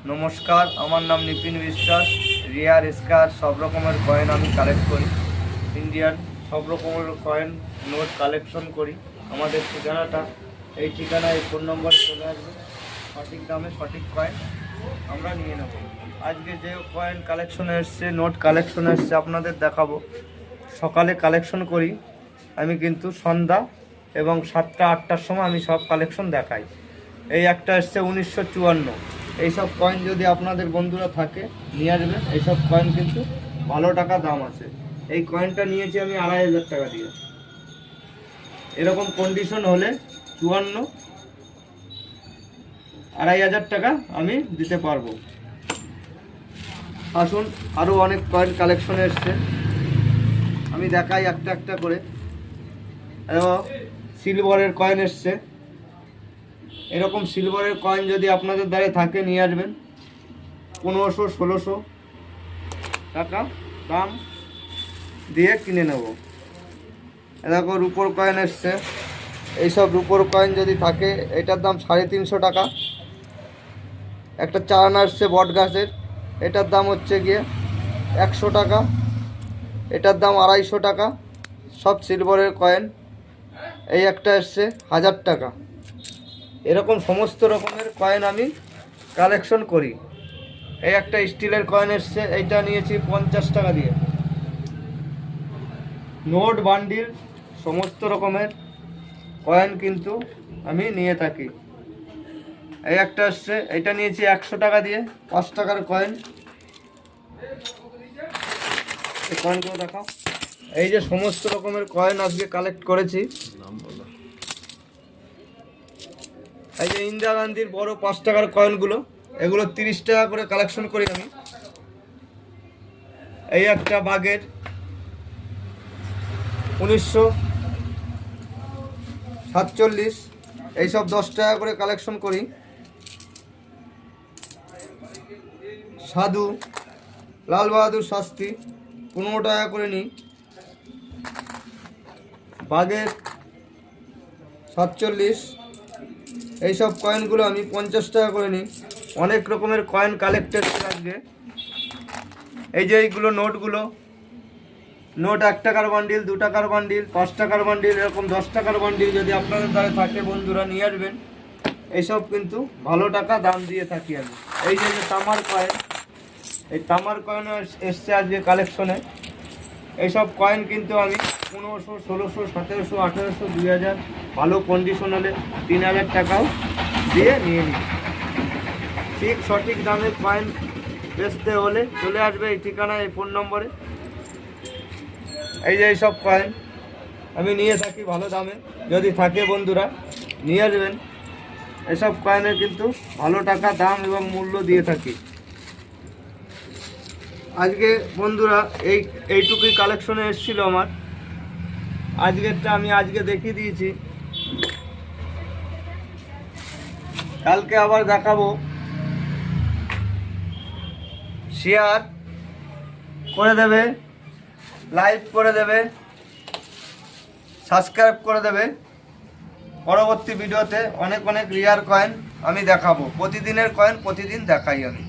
নমস্কার, আমার নাম নিপিন বিশ্বাস। রিয়ার স্কার সব রকমের কয়েন আমি কালেক্ট করি। ইন্ডিয়ান সব রকমের কয়েন নোট কালেকশন করি। আমাদের ঠিকানাটা এই ঠিকানায়, এই ফোন নম্বরে চলে আসবে। সঠিক দামে সঠিক কয়েন আমরা নিয়ে নেব। আজকে যে কয়েন কালেকশনে এসছে, নোট কালেকশনে এসছে, আপনাদের দেখাবো। সকালে কালেকশন করি আমি, কিন্তু সন্ধ্যা এবং 7টা 8টার সময় আমি সব কালেকশন দেখাই। এই একটা এসছে 1954। এইসব কয়েন যদি আপনাদের বন্ধুরা থাকে নিয়ে আসবেন। এইসব কয়েন কিন্তু ভালো টাকা দাম আছে। এই কয়েনটা নিয়েছি আমি 2500 টাকা দিয়ে। এরকম কন্ডিশন হলে 54 2500 টাকা আমি দিতে পারবো। আসুন, আরও অনেক কয়েন কালেকশনে এসছে, আমি দেখাই একটা একটা করে। সিলভারের কয়েন এসছে। এরকম সিলভারের কয়েন যদি আপনাদের দ্বারে থাকে নিয়ে আসবেন। 1500-1600 টাকা দাম দিয়ে কিনে নেব। দেখো রুপোর কয়েন এসছে। এইসব রুপোর কয়েন যদি থাকে, এটার দাম 350 টাকা। একটা চারানা এসছে বট গাছের, এটার দাম হচ্ছে গিয়ে 100 টাকা। এটার দাম 250 টাকা। সব সিলভারের কয়েন। এই একটা এসছে 1000 টাকা। এরকম সমস্ত রকমের কয়েন আমি কালেকশন করি। এই একটা স্টিলের কয়েন এসছে, এইটা নিয়েছি 50 টাকা দিয়ে। নোট বান্ডিল সমস্ত রকমের কয়েন কিন্তু আমি নিয়ে থাকি। এই একটা এসছে, এইটা নিয়েছি 100 টাকা দিয়ে, 5 টাকার কয়েন। এই কয়েনগুলো দেখাও। এই যে সমস্ত রকমের কয়েন আজকে কালেক্ট করেছি। এই যে ইন্দিরা গান্ধীর বড় 5 টাকার কয়েনগুলো, এগুলো 30 টাকা করে কালেকশন করি আমি। এই একটা বাঘের 1947, এইসব 10 টাকা করে কালেকশন করি। সাধু লাল বাহাদুর শাস্ত্রী 15 টাকা করে নিই। বাঘের 47, এইসব কয়েনগুলো আমি 50 টাকা করে নিই। অনেক রকমের কয়েন কালেক্টেড আজকে। এই যে এইগুলো নোটগুলো, নোট 1 টাকার বান্ডিল, 2 টাকার বান্ডিল, 5 টাকার বান্ডিল, এরকম 10 টাকার বান্ডিল যদি আপনাদের দ্বারা থাকে বন্ধুরা নিয়ে আসবেন। এইসব কিন্তু ভালো টাকা দাম দিয়ে থাকি আমি। এই যে তামার কয়েন, এই তামার কয়েন এসছে আজকে কালেকশনে। এইসব কয়েন কিন্তু আমি 1500, 1600, 1700, 1800, 2000 ভালো কন্ডিশন হলে 3000 টাকাও দিয়ে নিয়ে নিই। ঠিক সঠিক দামে কয়েন বেচতে হলে চলে আসবে এই ঠিকানায়, এই ফোন নম্বরে। এই যে এইসব কয়েন আমি নিয়ে থাকি ভালো দামে, যদি থাকে বন্ধুরা নিয়ে আসবেন। এসব কয়েনের কিন্তু ভালো টাকা দাম এবং মূল্য দিয়ে থাকি। আজকে বন্ধুরা এইটুকুই কালেকশনে এসেছিল আমার। আজকেরটা আমি আজকে দেখিয়ে দিয়েছি, কালকে আবার দেখাবো। শেয়ার করে দেবে, লাইক করে দেবে, সাবস্ক্রাইব করে দেবে। পরবর্তী ভিডিওতে অনেক অনেক রিয়ার কয়েন আমি দেখাবো। প্রতিদিনের কয়েন প্রতিদিন দেখাই আমি।